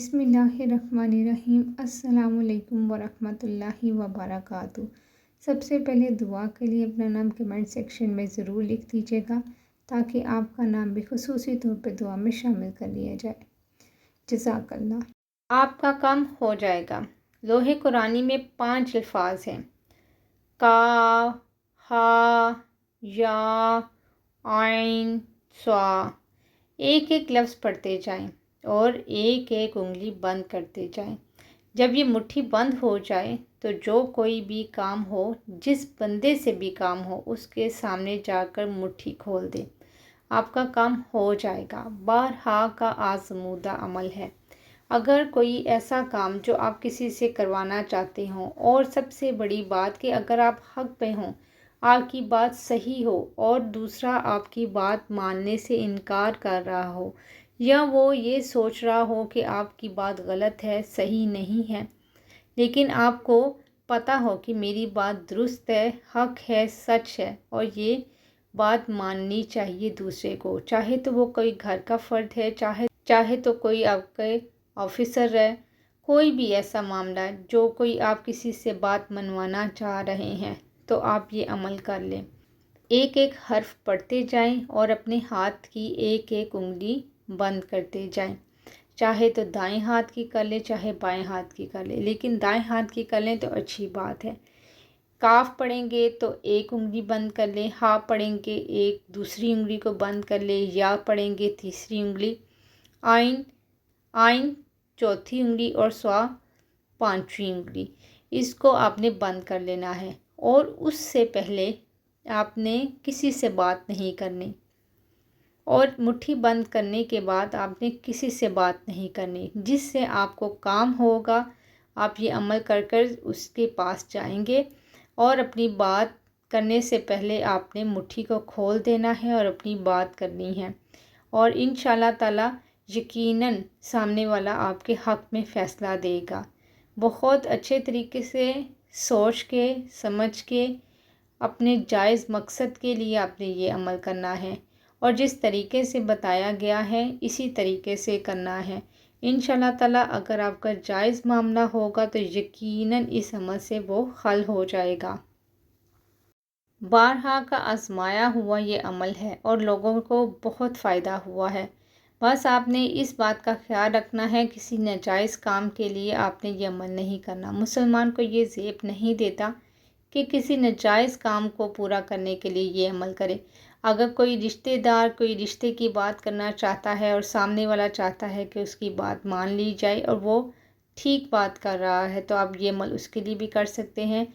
बिस्मिल्लाहिर्रहमानिर्रहीम। अस्सलाम वालेकुम वरहमतुल्लाहि वबरकातुहू। सबसे पहले दुआ के लिए अपना नाम कमेंट सेक्शन में ज़रूर लिख दीजिएगा ताकि आपका नाम भी खुसूसी तौर पे दुआ में शामिल कर लिया जाए। जज़ाकल्लाह। आपका काम हो जाएगा। लोहे कुरानी में 5 अल्फाज हैं। का, हा, या, आइन, स्वा। एक एक लफ्ज़ पढ़ते जाएं और एक एक उंगली बंद करते जाएं। जब ये मुट्ठी बंद हो जाए तो जो कोई भी काम हो, जिस बंदे से भी काम हो, उसके सामने जाकर मुट्ठी खोल दे। आपका काम हो जाएगा। बारहा का आज़मूदा अमल है। अगर कोई ऐसा काम जो आप किसी से करवाना चाहते हो, और सबसे बड़ी बात कि अगर आप हक़ पे हों, आपकी बात सही हो और दूसरा आपकी बात मानने से इनकार कर रहा हो, या वो ये सोच रहा हो कि आपकी बात गलत है, सही नहीं है, लेकिन आपको पता हो कि मेरी बात दुरुस्त है, हक़ है, सच है और ये बात माननी चाहिए दूसरे को, चाहे तो वो कोई घर का फ़र्द है, चाहे तो कोई आपके ऑफिसर है, कोई भी ऐसा मामला जो कोई आप किसी से बात मनवाना चाह रहे हैं, तो आप ये अमल कर लें। एक एक हर्फ पढ़ते जाएं और अपने हाथ की एक एक उंगली बंद करते जाएं। चाहे तो दाएं हाथ की कर लें, चाहे बाएं हाथ की कर लें, लेकिन दाएं हाथ की कर लें तो अच्छी बात है। काफ पढ़ेंगे तो एक उंगली बंद कर लें, हा पढ़ेंगे एक दूसरी उंगली को बंद कर लें, या पढ़ेंगे तीसरी उंगली, आइन आइन चौथी उंगली और स्वा पांचवी उंगली। इसको आपने बंद कर लेना है और उससे पहले आपने किसी से बात नहीं करनी, और मुट्ठी बंद करने के बाद आपने किसी से बात नहीं करनी। जिससे आपको काम होगा, आप ये अमल कर कर उसके पास जाएंगे और अपनी बात करने से पहले आपने मुट्ठी को खोल देना है और अपनी बात करनी है, और इंशाअल्लाह ताला यकीनन सामने वाला आपके हक़ में फ़ैसला देगा। बहुत अच्छे तरीके से सोच के समझ के अपने जायज़ मकसद के लिए आपने ये अमल करना है, और जिस तरीके से बताया गया है इसी तरीके से करना है। इंशाअल्लाह ताला अगर आपका जायज़ मामला होगा तो यकीनन इस अमल से वो हल हो जाएगा। बारहा का आजमाया हुआ ये अमल है और लोगों को बहुत फ़ायदा हुआ है। बस आपने इस बात का ख्याल रखना है, किसी नाजायज़ काम के लिए आपने ये अमल नहीं करना। मुसलमान को ये ज़ेब नहीं देता कि किसी नाजायज़ काम को पूरा करने के लिए ये अमल करे। अगर कोई रिश्तेदार कोई रिश्ते की बात करना चाहता है और सामने वाला चाहता है कि उसकी बात मान ली जाए और वो ठीक बात कर रहा है, तो आप ये अमल उसके लिए भी कर सकते हैं।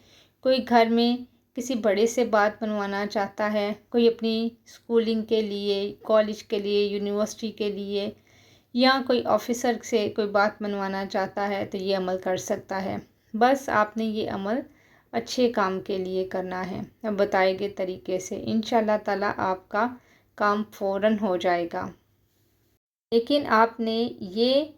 कोई घर में किसी बड़े से बात मनवाना चाहता है, कोई अपनी स्कूलिंग के लिए, कॉलेज के लिए, यूनिवर्सिटी के लिए, या कोई ऑफिसर से कोई बात मनवाना चाहता है, तो ये अमल कर सकता है। बस आपने ये अमल अच्छे काम के लिए करना है। अब बताए गए तरीके से इंशाअल्लाह ताला आपका काम फ़ौरन हो जाएगा। लेकिन आपने ये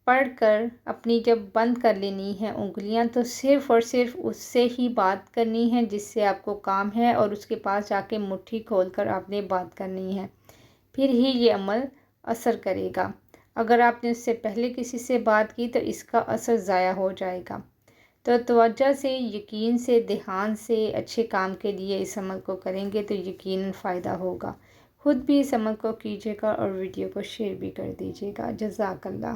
पढ़कर अपनी जब बंद कर लेनी है उंगलियां, तो सिर्फ़ और सिर्फ उससे ही बात करनी है जिससे आपको काम है, और उसके पास जाके मुट्ठी खोलकर आपने बात करनी है, फिर ही ये अमल असर करेगा। अगर आपने उससे पहले किसी से बात की तो इसका असर ज़ाया हो जाएगा। तो तवज्जो से, यकीन से, ध्यान से अच्छे काम के लिए इस अमल को करेंगे तो यकीनन फ़ायदा होगा। ख़ुद भी इस अमल को कीजिएगा और वीडियो को शेयर भी कर दीजिएगा। जज़ाकल्लाह।